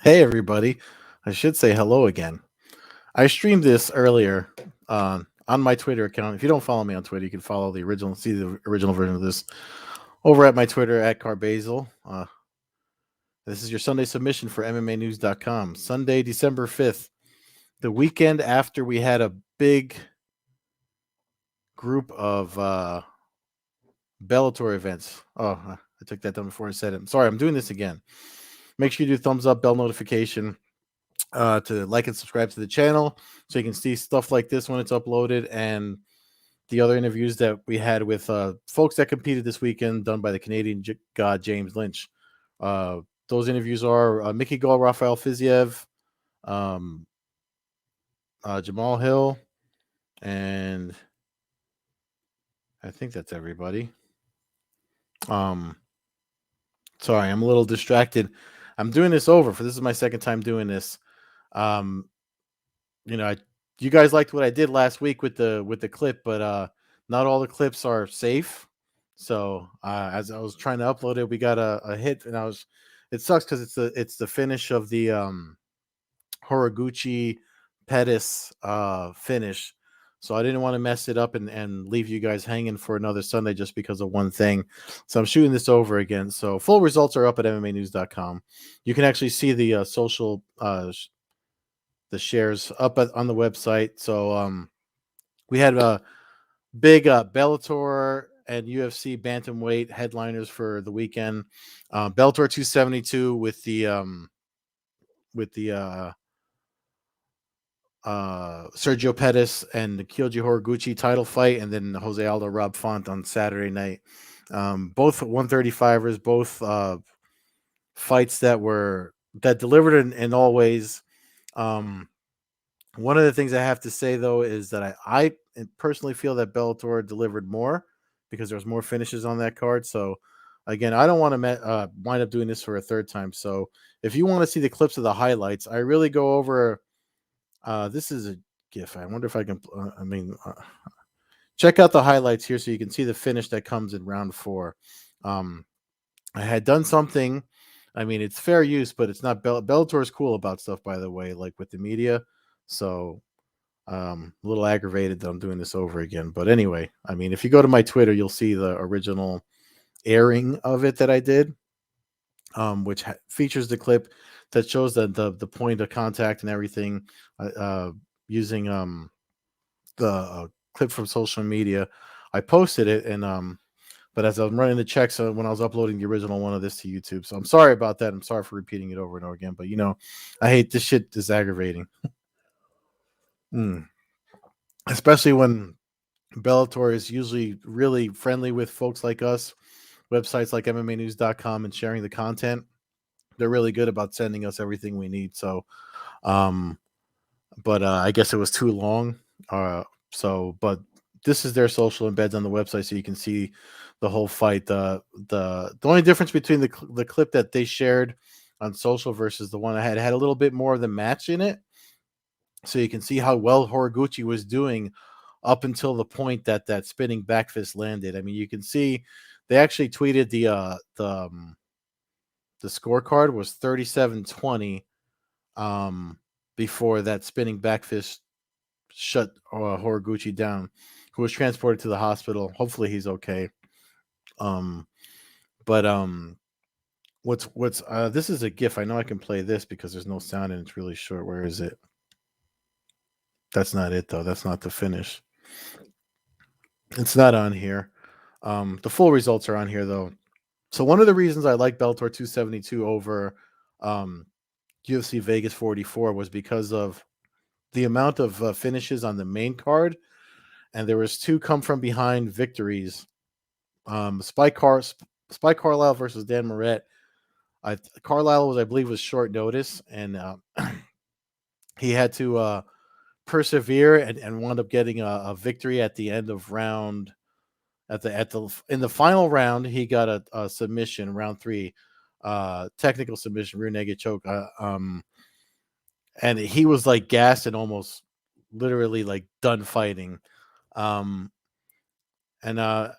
Hey everybody. I should say hello again. I streamed this earlier on my Twitter account. If you don't follow me on Twitter, you can follow see the original version of this over at my Twitter at Carbazel. This is your Sunday submission for MMAnews.com. Sunday, December 5th, the weekend after we had a big group of Bellator events. Oh, I took that down before I said it. I'm sorry, I'm doing this again. Make sure you do thumbs up, bell notification, to like and subscribe to the channel so you can see stuff like this when it's uploaded and the other interviews that we had with folks that competed this weekend done by the Canadian god James Lynch. Those interviews are Mickey Gall, Rafael Fiziev, um, Jamal Hill, and I think that's everybody. Um, Sorry, I'm a little distracted. I'm doing this over for this is my second time doing this. Um, you guys liked what I did last week with the clip, but not all the clips are safe. So as I was trying to upload it, we got a hit, and it sucks because it's the finish of the Horiguchi Pettis finish. So I didn't want to mess it up and leave you guys hanging for another Sunday just because of one thing. So I'm shooting this over again. So full results are up at MMAnews.com. You can actually see the social the shares up on the website. So we had a big Bellator and UFC bantamweight headliners for the weekend. Bellator 272 with the Sergio Pettis and the Kyoji Horiguchi title fight, and then Jose Aldo Rob Font on Saturday night. Both 135ers, both fights that delivered in all ways. One of the things I have to say though is that I personally feel that Bellator delivered more because there was more finishes on that card. So again, I don't want to wind up doing this for a third time. So if you want to see the clips of the highlights, I really go over. This is a GIF. I wonder if I can. Check out the highlights here so you can see the finish that comes in round 4. I had done something. I mean, it's fair use, but it's not. Bellator is cool about stuff, by the way, like with the media. So a little aggravated that I'm doing this over again. But anyway, I mean, if you go to my Twitter, you'll see the original airing of it that I did, which features the clip that shows the point of contact and everything, using the clip from social media. I posted it, and but as I was running the checks when I was uploading the original one of this to YouTube, so I'm sorry about that. I'm sorry for repeating it over and over again, but I hate this shit. Is aggravating, especially when Bellator is usually really friendly with folks like us, websites like MMAnews.com, and sharing the content. They're really good about sending us everything we need. So, um, but I guess it was too long. But this is their social embeds on the website, so you can see the whole fight. The only difference between the clip that they shared on social versus the one I had a little bit more of the match in it, so you can see how well Horiguchi was doing up until the point that that spinning back fist landed. I mean, you can see they actually tweeted the scorecard was 37-20 before that spinning back fist shut Horiguchi down, who was transported to the hospital. Hopefully he's okay. Um, but what's this is a GIF. I know I can play this because there's no sound and it's really short. Where is it? That's not it though. That's not the finish. It's not on here. The full results are on here though. So one of the reasons I like Bellator 272 over UFC Vegas 44 was because of the amount of finishes on the main card, and there was 2 come from behind victories. Spike Carlisle versus Dan Moret. Carlisle I believe, was short notice, and he had to persevere and wound up getting a victory at the end of round. At the in the final round, he got a submission, round 3, technical submission, rear naked choke. And he was like gassed and almost literally like done fighting. Um, and I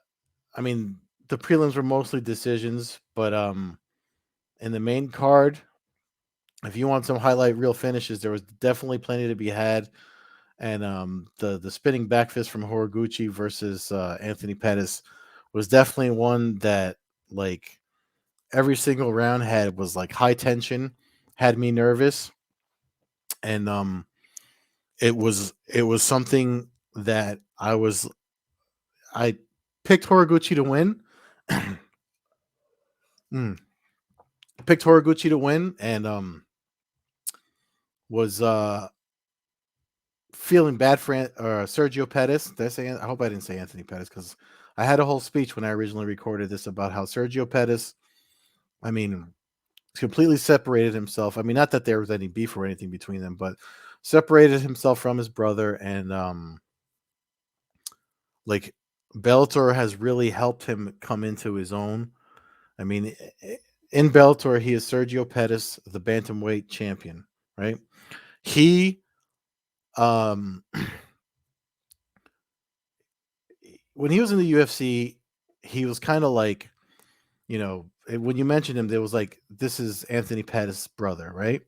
mean, the prelims were mostly decisions, but in the main card, If you want some highlight real finishes, there was definitely plenty to be had. And the spinning back fist from Horiguchi versus Anthony Pettis was definitely one that, like, every single round was like high tension, had me nervous, and it was something that I picked Horiguchi to win. Mm. Picked Horiguchi to win, and was feeling bad for Sergio Pettis. Did I say? I hope I didn't say Anthony Pettis, because I had a whole speech when I originally recorded this about how Sergio Pettis, I mean, completely separated himself. I mean, not that there was any beef or anything between them, but separated himself from his brother, and like, Bellator has really helped him come into his own. I mean, in Bellator, he is Sergio Pettis, the bantamweight champion, right? He um when he was in the UFC, he was kind of like, when you mentioned him, there was like, this is Anthony Pettis' brother, right?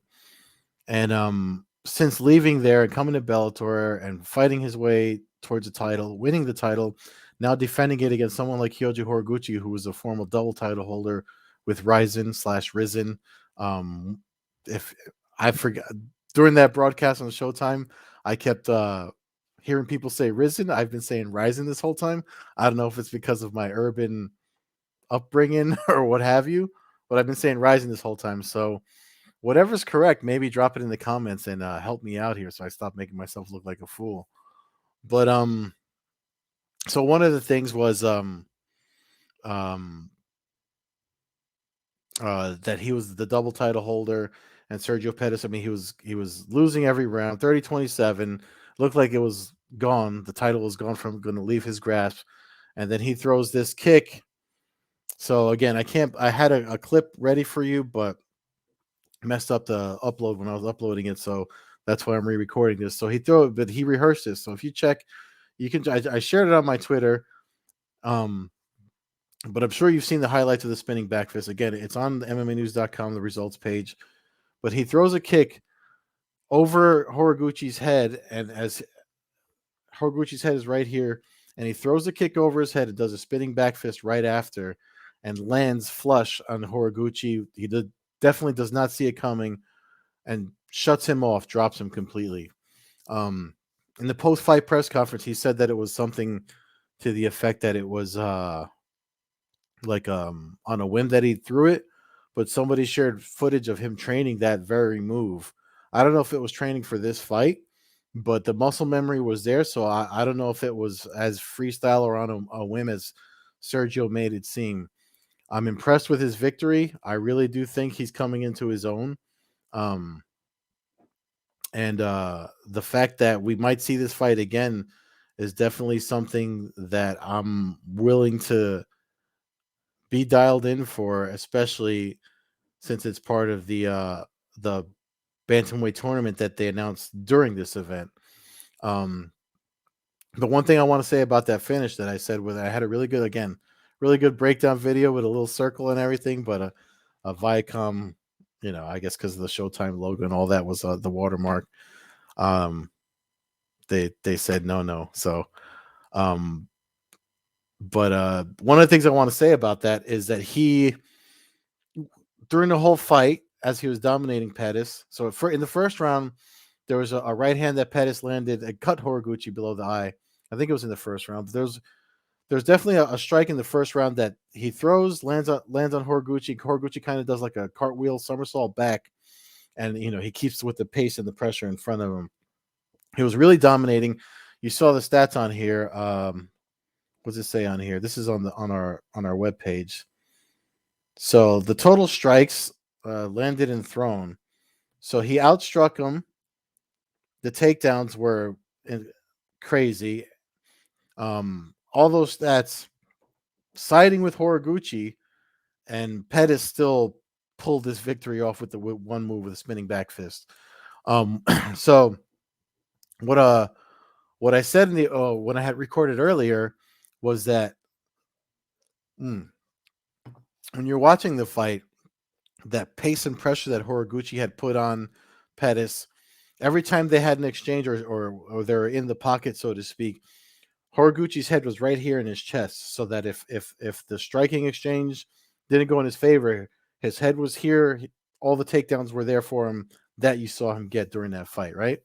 And since leaving there and coming to Bellator and fighting his way towards the title, winning the title, now defending it against someone like Kyoji Horiguchi, who was a former double title holder with Ryzen slash Risen. If I forgot, during that broadcast on Showtime, I kept hearing people say Risen. I've been saying Ryzen this whole time. I don't know if it's because of my urban upbringing or what have you, but I've been saying Ryzen this whole time. So whatever's correct, maybe drop it in the comments and help me out here, so I stop making myself look like a fool. But so one of the things was um that he was the double title holder, and Sergio Pettis, I mean, he was losing every round, 30-27. Looked like it was gone. The title was gone, from going to leave his grasp. And then he throws this kick. So again, I had a clip ready for you, but messed up the upload when I was uploading it, so that's why I'm re-recording this. So he threw it, but he rehearsed this. So if you check, you can. I shared it on my Twitter, um, but I'm sure you've seen the highlights of the spinning back fist. Again, it's on the MMAnews.com, the results page. But he throws a kick over Horiguchi's head, and as Horiguchi's head is right here, and he throws the kick over his head and does a spinning back fist right after, and lands flush on Horiguchi. Definitely does not see it coming, and shuts him off, drops him completely. Um, in the post-fight press conference, he said that it was something to the effect that it was like on a whim that he threw it, but somebody shared footage of him training that very move. I don't know if it was training for this fight, but the muscle memory was there, so I don't know if it was as freestyle or on a whim as Sergio made it seem. I'm impressed with his victory. I really do think he's coming into his own. Um, and the fact that we might see this fight again is definitely something that I'm willing to be dialed in for, especially since it's part of the bantamweight tournament that they announced during this event. Um, the one thing I want to say about that finish that I said, with I had a really good breakdown video with a little circle and everything, but a Viacom, I guess because of the Showtime logo and all that was the watermark. Um, they said no. So, um, but one of the things I want to say about that is that he, during the whole fight, as he was dominating Pettis, so in the first round, there was a right hand that Pettis landed and cut Horiguchi below the eye. I think it was in the first round. There's definitely a strike in the first round that he throws, lands on Horiguchi. Horiguchi kind of does like a cartwheel somersault back, and he keeps with the pace and the pressure in front of him. He was really dominating. You saw the stats on here. What does it say on here? This is on our webpage. So the total strikes landed and thrown. So he outstruck him. The takedowns were crazy. All those stats siding with Horiguchi, and Pettis still pulled this victory off with one move with a spinning back fist. So what what I said in the when I had recorded earlier was that when you're watching the fight, that pace and pressure that Horiguchi had put on Pettis. Every time they had an exchange or they were in the pocket, so to speak, Horiguchi's head was right here in his chest, so that if the striking exchange didn't go in his favor, his head was here. All the takedowns were there for him that you saw him get during that fight, right?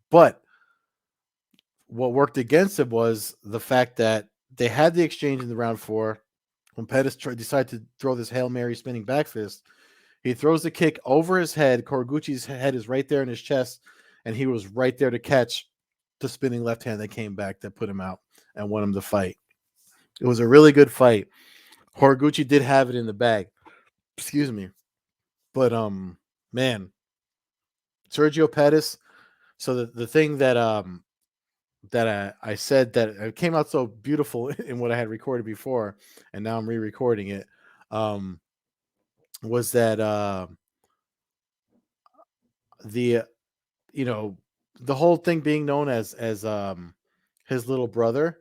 But what worked against him was the fact that they had the exchange in the round four. When Pettis decided to throw this Hail Mary spinning back fist, he throws the kick over his head. Horiguchi's head is right there in his chest, and he was right there to catch the spinning left hand that came back that put him out and won him the fight. It was a really good fight. Horiguchi did have it in the bag. Excuse me. But man, Sergio Pettis. So the thing that I said that it came out so beautiful in what I had recorded before, and now I'm re-recording it, um, was that the you know the whole thing being known as his little brother,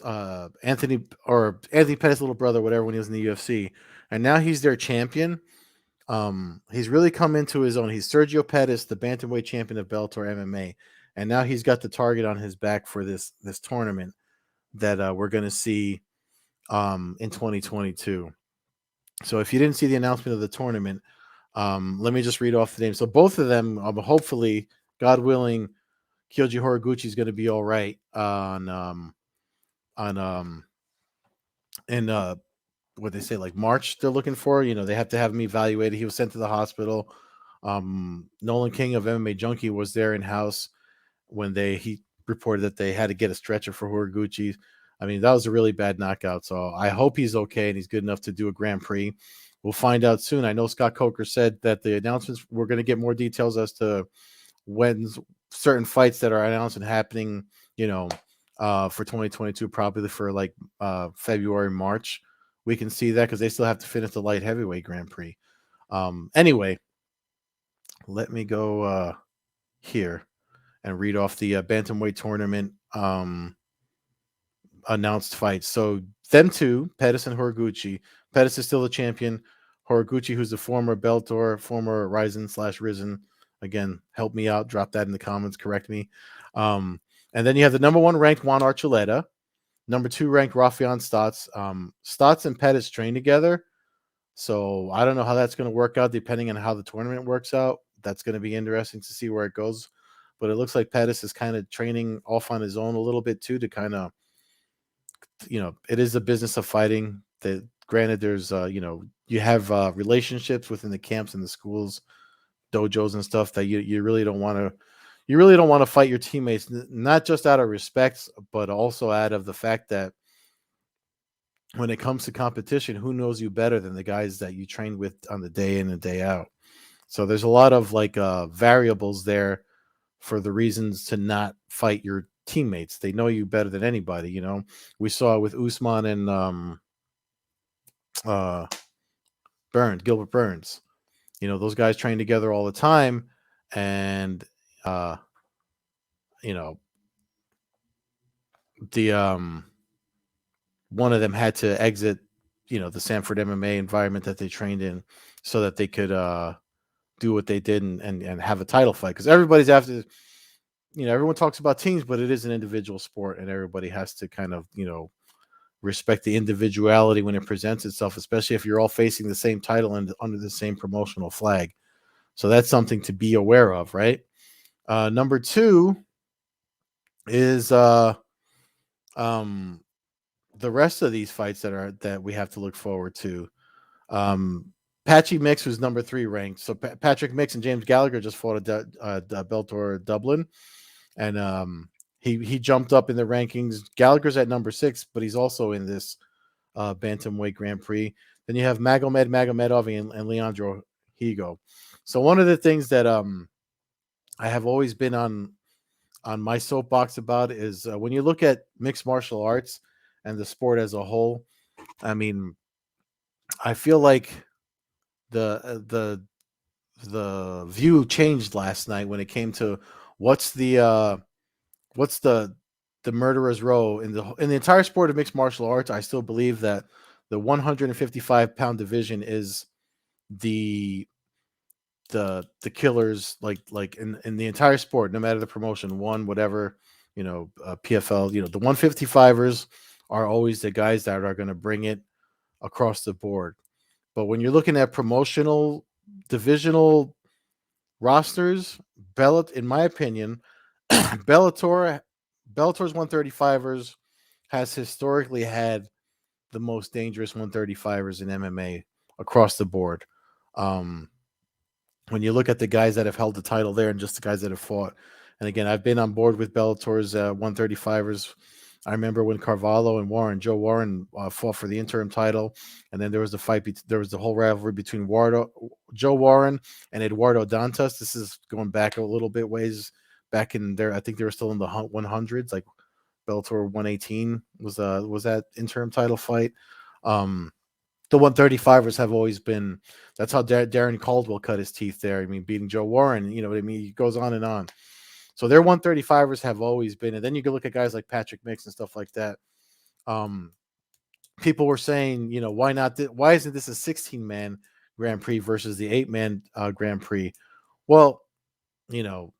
Anthony Pettis' little brother, whatever, when he was in the UFC, and now he's their champion. He's really come into his own. He's Sergio Pettis, the bantamweight champion of Bellator MMA, and now he's got the target on his back for this tournament that we're going to see in 2022. So if you didn't see the announcement of the tournament, let me just read off the names. So both of them, hopefully, God willing, Kyoji Horiguchi is going to be all right on in what they say, like March. They're looking for. They have to have him evaluated. He was sent to the hospital. Nolan King of MMA Junkie was there in house when he reported that they had to get a stretcher for Horiguchi. I mean, that was a really bad knockout. So I hope he's okay and he's good enough to do a Grand Prix. We'll find out soon. I know Scott Coker said that the announcements, we're going to get more details as to when certain fights that are announced and happening, for 2022, probably for like February, March. We can see that because they still have to finish the light heavyweight Grand Prix. Anyway, let me go here and read off the bantamweight tournament announced fights. So them two, Pettis and Horiguchi. Pettis is still the champion. Horiguchi, who's the former Bellator, former Ryzen/Risen. Again, help me out. Drop that in the comments. Correct me. And then you have the number one ranked Juan Archuleta, number two ranked Rafael Stotts. Stotts and Pettis train together. So I don't know how that's going to work out depending on how the tournament works out. That's going to be interesting to see where it goes. But it looks like Pettis is kind of training off on his own a little bit too, to kind of, it is a business of fighting. That granted, there's you have relationships within the camps and the schools, dojos and stuff that you really don't want to. You really don't want to fight your teammates, not just out of respect, but also out of the fact that when it comes to competition, who knows you better than the guys that you trained with on the day in and day out? So there's a lot of variables there for the reasons to not fight your teammates. They know you better than anybody. We saw it with Usman and Gilbert Burns. Those guys train together all the time, and you know the one of them had to exit the Sanford MMA environment that they trained in so that they could do what they did and have a title fight, because everybody's after. Everyone talks about teams, but it is an individual sport, and everybody has to kind of respect the individuality when it presents itself, especially if you're all facing the same title and under the same promotional flag. So that's something to be aware of, right? Number two is the rest of these fights that we have to look forward to. Patchy Mix was number three ranked. So Patrick Mix and James Gallagher just fought at Bellator Dublin, and he jumped up in the rankings. Gallagher's at number 6, but he's also in this bantamweight Grand Prix. Then you have Magomedov and Leandro Higo. So one of the things that I have always been on my soapbox about is when you look at mixed martial arts and the sport as a whole. I mean, I feel like the view changed last night when it came to what's the murderer's row in the entire sport of mixed martial arts. I still believe that the 155-pound division is the the killers, like in the entire sport, no matter the promotion, one whatever, PFL, the 155ers are always the guys that are going to bring it across the board. But when you're looking at promotional divisional rosters, in my opinion, Bellator Bellator's 135ers has historically had the most dangerous 135ers in MMA across the board. Um, when you look at the guys that have held the title there and just the guys that have fought. And again, I've been on board with Bellator's 135ers. I remember when Carvalho and Joe Warren fought for the interim title, and then there was the fight. There was the whole rivalry between Joe Warren and Eduardo Dantas. This is going back a little bit ways back in there. I think they were still in the 100s, like Bellator 118 was that interim title fight. The 135ers have always been. That's how Darren Caldwell cut his teeth there. I mean, beating Joe Warren. You know what I mean? It goes on and on. So their 135ers have always been. And then you can look at guys like Patrick Mix and stuff like that. People were saying, why not? Why isn't this a 16-man Grand Prix versus the 8-man Grand Prix? Well, you know,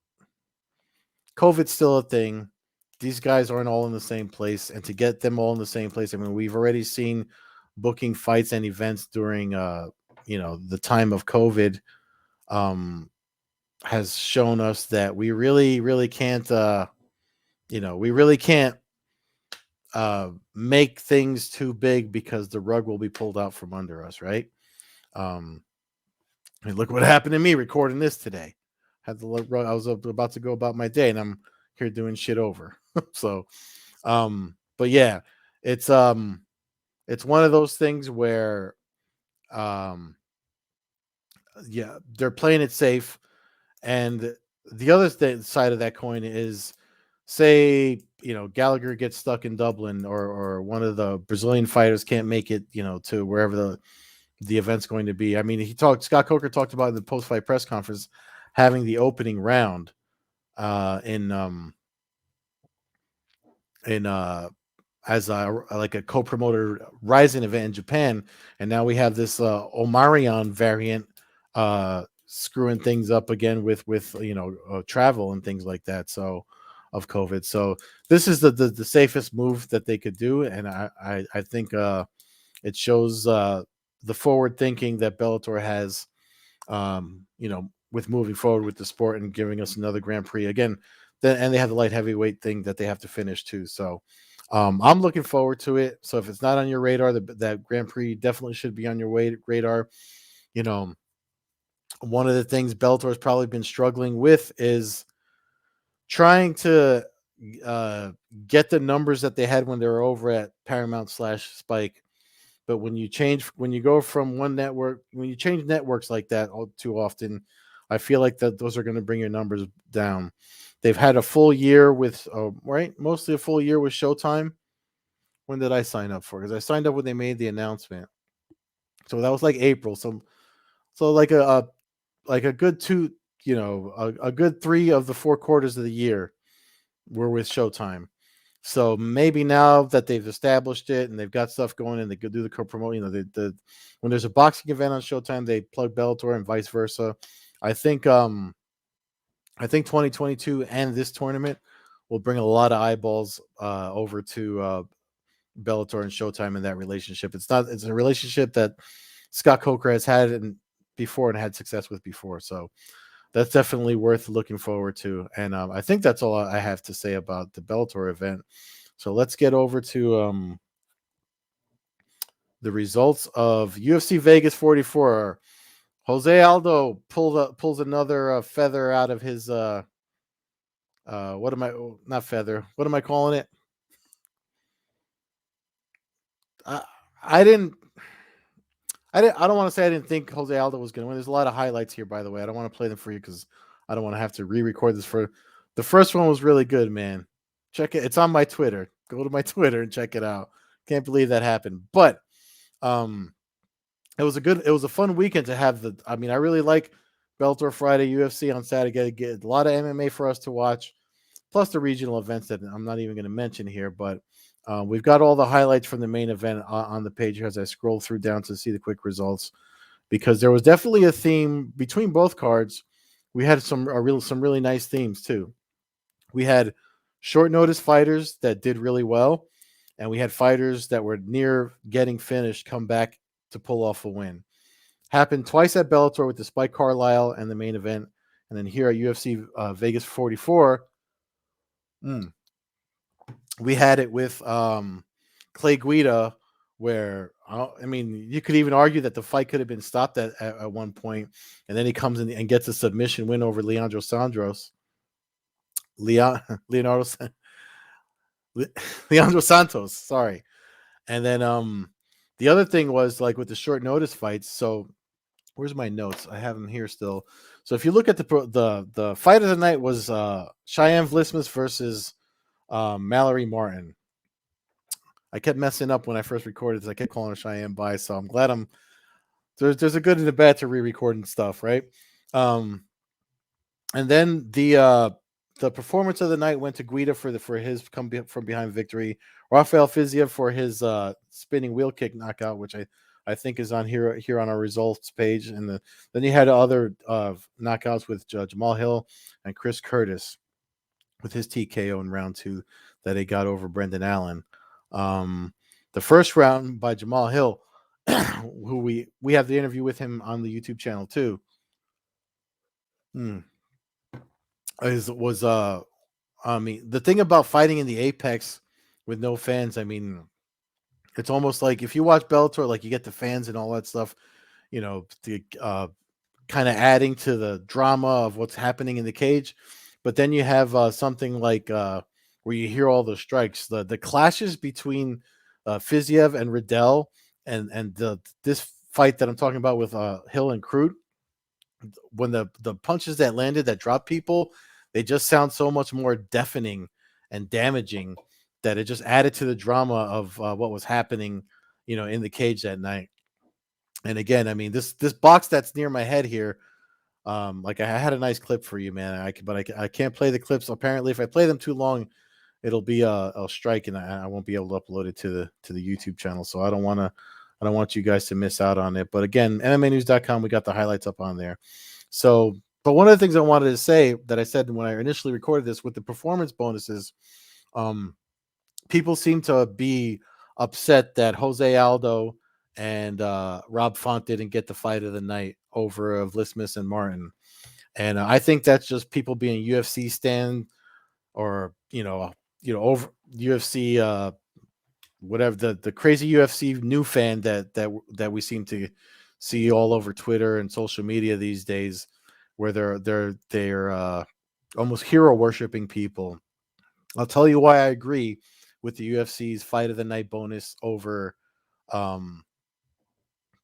COVID's still a thing. These guys aren't all in the same place, and to get them all in the same place, I mean, we've already seen booking fights and events during, the time of COVID, has shown us that we really, really can't, we really can't make things too big because the rug will be pulled out from under us, right? I mean, look what happened to me recording this today. I was about to go about my day, and I'm here doing shit over. So, but yeah, it's one of those things where, yeah, they're playing it safe, and the other side of that coin is, say, Gallagher gets stuck in Dublin, or one of the Brazilian fighters can't make it, to wherever the event's going to be. I mean, Scott Coker talked about in the post-fight press conference having the opening round in as like a co-promoter Rising event in Japan, and now we have this Omarion variant screwing things up again with travel and things like that. So of COVID. So this is the safest move that they could do, and I think it shows the forward thinking that Bellator has, with moving forward with the sport and giving us another Grand Prix again. And they have the light heavyweight thing that they have to finish too. So I'm looking forward to it. So if it's not on your radar, that Grand Prix definitely should be on your radar. One of the things Bellator has probably been struggling with is trying to uh, get the numbers that they had when they were over at Paramount/Spike. But when you go from one network, when you change networks like that all too often, I feel like that those are going to bring your numbers down. They've had a full year with, mostly a full year with Showtime. When did I sign up for? Because I signed up when they made the announcement, so that was like April. So like a good two, a good 3 of the 4 quarters of the year were with Showtime. So maybe now that they've established it and they've got stuff going and they could do the co-promote, when there's a boxing event on Showtime, they plug Bellator and vice versa. I think 2022 and this tournament will bring a lot of eyeballs over to Bellator and Showtime in that relationship. It's a relationship that Scott Coker has had before and had success with before. So that's definitely worth looking forward to. And I think that's all I have to say about the Bellator event. So let's get over to the results of UFC Vegas 44. Jose Aldo pulls another feather out of his what am I not feather? What am I calling it? I I didn't I don't want to say I didn't think Jose Aldo was going to win. There's a lot of highlights here, by the way. I don't want to play them for you because I don't want to have to re-record this. For the first one was really good, man. Check it. It's on my Twitter. Go to my Twitter and check it out. Can't believe that happened. But it was a fun weekend to have I mean, I really like Bellator Friday, UFC on Saturday. Get a lot of MMA for us to watch, plus the regional events that I'm not even going to mention here. But We've got all the highlights from the main event on the page here as I scroll through down to see the quick results, because there was definitely a theme between both cards. We had some really nice themes too. We had short notice fighters that did really well, and we had fighters that were near getting finished come back to pull off a win. Happened twice at Bellator with the Spike Carlisle and the main event, and then here at UFC Vegas 44, mm, we had it with Clay Guida, where I mean, you could even argue that the fight could have been stopped at one point, and then he comes in and gets a submission win over Leon, Leonardo, Leandro Santos. Sorry, and then the other thing was like with the short notice fights. So where's my notes? I have them here still. So if you look at the fight of the night was Cheyenne Vlismas versus Mallory Martin. I kept messing up when I first recorded this. I kept calling her Cheyenne by, so I'm glad there's a good and a bad to re-recording stuff, right? And then the performance of the night went to Guida for his come from behind victory. Rafael Fiziev for his spinning wheel kick knockout, which I think is on here on our results page. And then you had other knockouts with Jamal Hill and Chris Curtis with his TKO in round 2 that he got over Brendan Allen. The first round by Jamal Hill, who we have the interview with him on the YouTube channel too. Was I mean, the thing about fighting in the Apex with no fans, I mean, it's almost like if you watch Bellator, like you get the fans and all that stuff, you know, the kind of adding to the drama of what's happening in the cage. But then you have something like where you hear all the strikes, the clashes between Fiziev and Riddell, and this fight that I'm talking about with Hill and Crute, when the punches that landed that dropped people, they just sound so much more deafening and damaging that it just added to the drama of what was happening, in the cage that night. And again, I mean, this box that's near my head here, like I had a nice clip for you, man. I can't play the clips. Apparently, if I play them too long, it'll be a strike, and I won't be able to upload it to the YouTube channel. So I don't want you guys to miss out on it. But again, MMAnews.com, we got the highlights up on there. So, but one of the things I wanted to say that I said when I initially recorded this with the performance bonuses, people seem to be upset that Jose Aldo and Rob Font didn't get the fight of the night over Vlismas and Martin. And I think that's just people being UFC stand, or over UFC whatever, the crazy UFC new fan that we seem to see all over Twitter and social media these days, where they're almost hero worshiping people. I'll tell you why I agree with the UFC's fight of the night bonus over for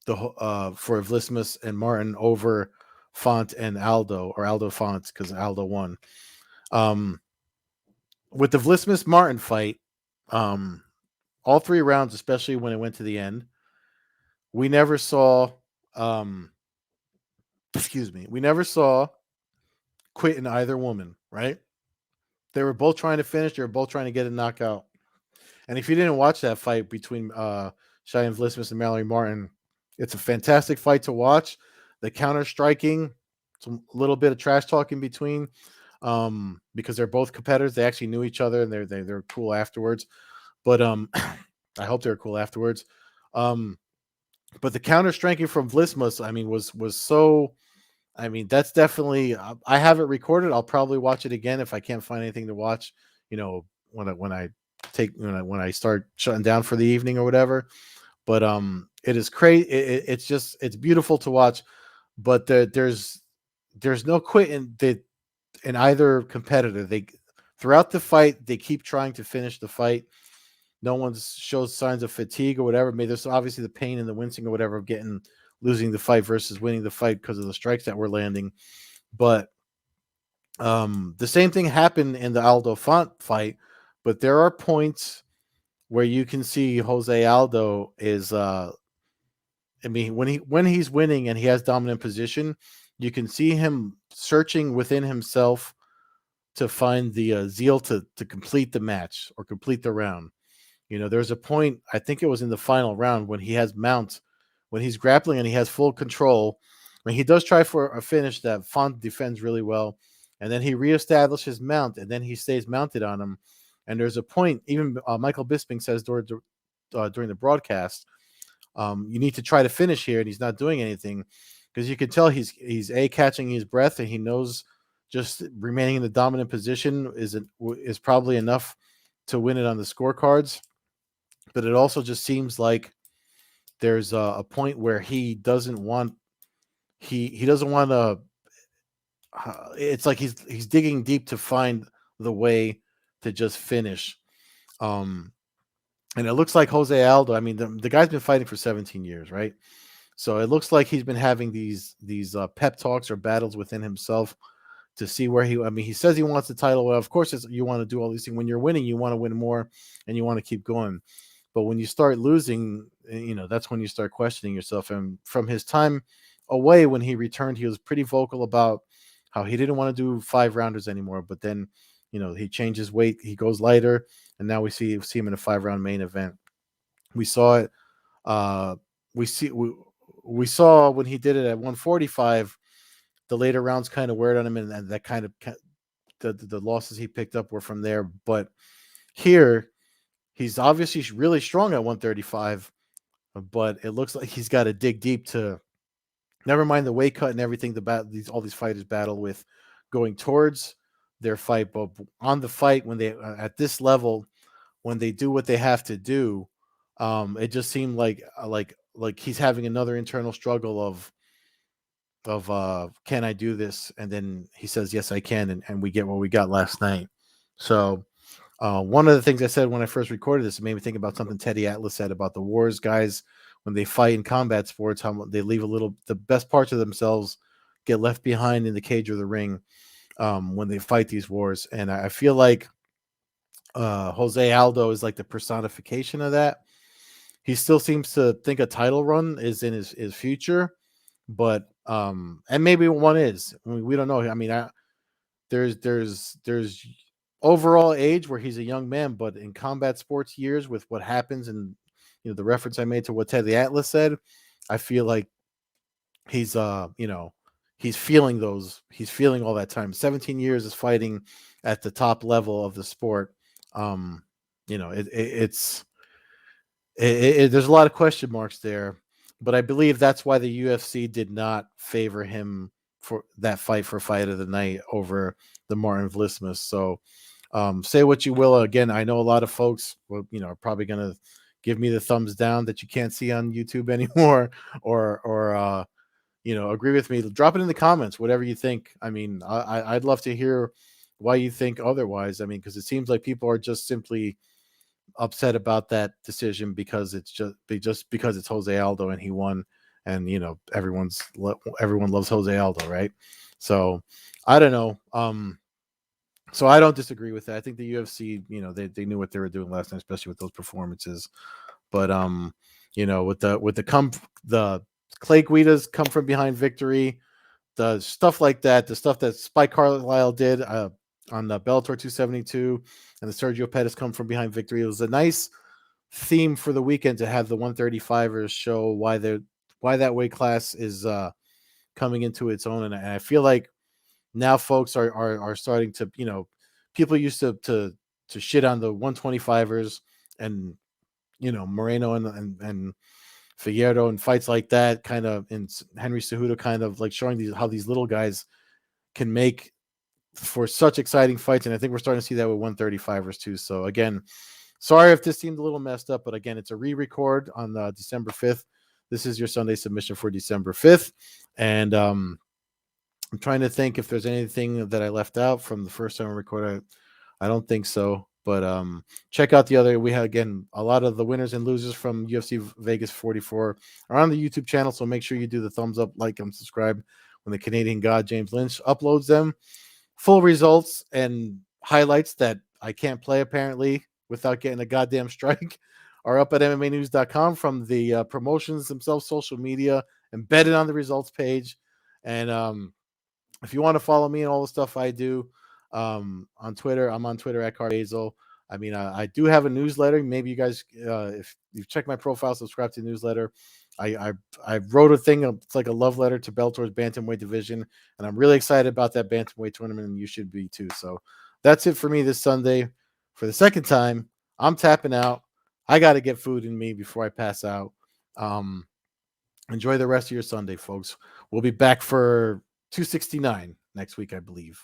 Vlismas and Martin over Font and Aldo, or Aldo Font, because Aldo won. With the Vlismas Martin fight, all 3 rounds, especially when it went to the end, we never saw we never saw quit in either woman, right? They were both trying to finish, they were both trying to get a knockout. And if you didn't watch that fight between Cheyenne Vlismas and Mallory Martin, it's a fantastic fight to watch. The counter striking, some little bit of trash talk in between, because they're both competitors. They actually knew each other, and they're cool afterwards. But I hope they're cool afterwards. But the counter striking from Vlismas, I mean, was so. I mean, that's definitely. I have it recorded. I'll probably watch it again if I can't find anything to watch. When I start shutting down for the evening or whatever. But it is crazy. It's beautiful to watch. But there's no quit in either competitor. They throughout the fight they keep trying to finish the fight. No one shows signs of fatigue or whatever. Maybe there's obviously the pain and the wincing or whatever of losing the fight versus winning the fight because of the strikes that were landing. But the same thing happened in the Aldo Font fight. But there are points where you can see Jose Aldo is. I mean, when he's winning and he has dominant position, you can see him searching within himself to find the zeal to complete the match or complete the round. There's a point, I think it was in the final round, when he has mount, when he's grappling and he has full control. When he does try for a finish that Font defends really well, and then he reestablishes mount, and then he stays mounted on him. And there's a point, even Michael Bisping says during the broadcast, you need to try to finish here, and he's not doing anything because you can tell he's a catching his breath, and he knows just remaining in the dominant position is probably enough to win it on the scorecards. But it also just seems like there's a point where he doesn't want to. It's like he's digging deep to find the way to just finish. Um, and it looks like Jose Aldo. I mean, the guy's been fighting for 17 years, right? So it looks like he's been having these pep talks or battles within himself to see where he. I mean, he says he wants the title. Well, of course, you want to do all these things. When you're winning, you want to win more, and you want to keep going. But when you start losing, that's when you start questioning yourself. And from his time away, when he returned, he was pretty vocal about how he didn't want to do 5 rounders anymore. But then, he changes weight, he goes lighter, and now we see him in a 5 round main event. We saw it. Uh, we saw when he did it at 145. The later rounds kind of wear on him, and that kind of the losses he picked up were from there. But here, he's obviously really strong at 135, but it looks like he's got to dig deep to. Never mind the weight cut and everything. All these fighters battle with going towards their fight, but on the fight when they at this level, when they do what they have to do, it just seemed like he's having another internal struggle of can I do this? And then he says yes I can, and we get what we got last night. So one of the things I said when I first recorded this, it made me think about something Teddy Atlas said about the wars guys when they fight in combat sports, how they leave the best parts of themselves get left behind in the cage or the ring when they fight these wars. And I feel like Jose Aldo is like the personification of that. He still seems to think a title run is in his future, but and maybe one is. I mean, we don't know. I mean, there's overall age where he's a young man, but in combat sports years with what happens and the reference I made to what Ted the Atlas said, I feel like he's he's feeling all that time. 17 years is fighting at the top level of the sport. Um, it's there's a lot of question marks there, but I believe that's why the UFC did not favor him for that fight for fight of the night over the Martin Vlismas. So say what you will. Again, I know a lot of folks are probably going to give me the thumbs down that you can't see on YouTube anymore, or agree with me. Drop it in the comments, whatever you think. I mean, I'd love to hear why you think otherwise. I mean, because it seems like people are just simply upset about that decision because it's just because it's Jose Aldo and he won, and everyone loves Jose Aldo, right? So I don't know. So I don't disagree with that. I think the UFC, they knew what they were doing last night, especially with those performances. But with the Clay Guida's come from behind victory, the stuff like that, the stuff that Spike Carlisle did on the Bellator 272, and the Sergio Pettis come from behind victory. It was a nice theme for the weekend to have the 135ers show why that weight class is coming into its own, and I feel like now folks are starting to, people used to shit on the 125ers and Moreno and Figueroa and fights like that, kind of, and Henry Cejudo, kind of like showing how these little guys can make for such exciting fights. And I think we're starting to see that with 135ers too. So again, sorry if this seemed a little messed up, but again, it's a re-record on December 5th. This is your Sunday submission for December 5th. And I'm trying to think if there's anything that I left out from the first time I recorded. I don't think so. But check out the other. We have, again, a lot of the winners and losers from UFC Vegas 44 are on the YouTube channel. So make sure you do the thumbs up, like, and subscribe when the Canadian God James Lynch uploads them. Full results and highlights that I can't play apparently without getting a goddamn strike are up at MMAnews.com from the promotions themselves, social media, embedded on the results page. And if you want to follow me and all the stuff I do on Twitter, I'm on Twitter at Carbazel. I mean, I do have a newsletter. Maybe you guys, if you check my profile, subscribe to the newsletter. I, I I wrote a thing. It's like a love letter to Bellator's bantamweight division, and I'm really excited about that bantamweight tournament, and you should be too. So that's it for me this Sunday. For the second time, I'm tapping out. I got to get food in me before I pass out. Um, Enjoy the rest of your Sunday, folks. We'll be back for 269 next week, I believe.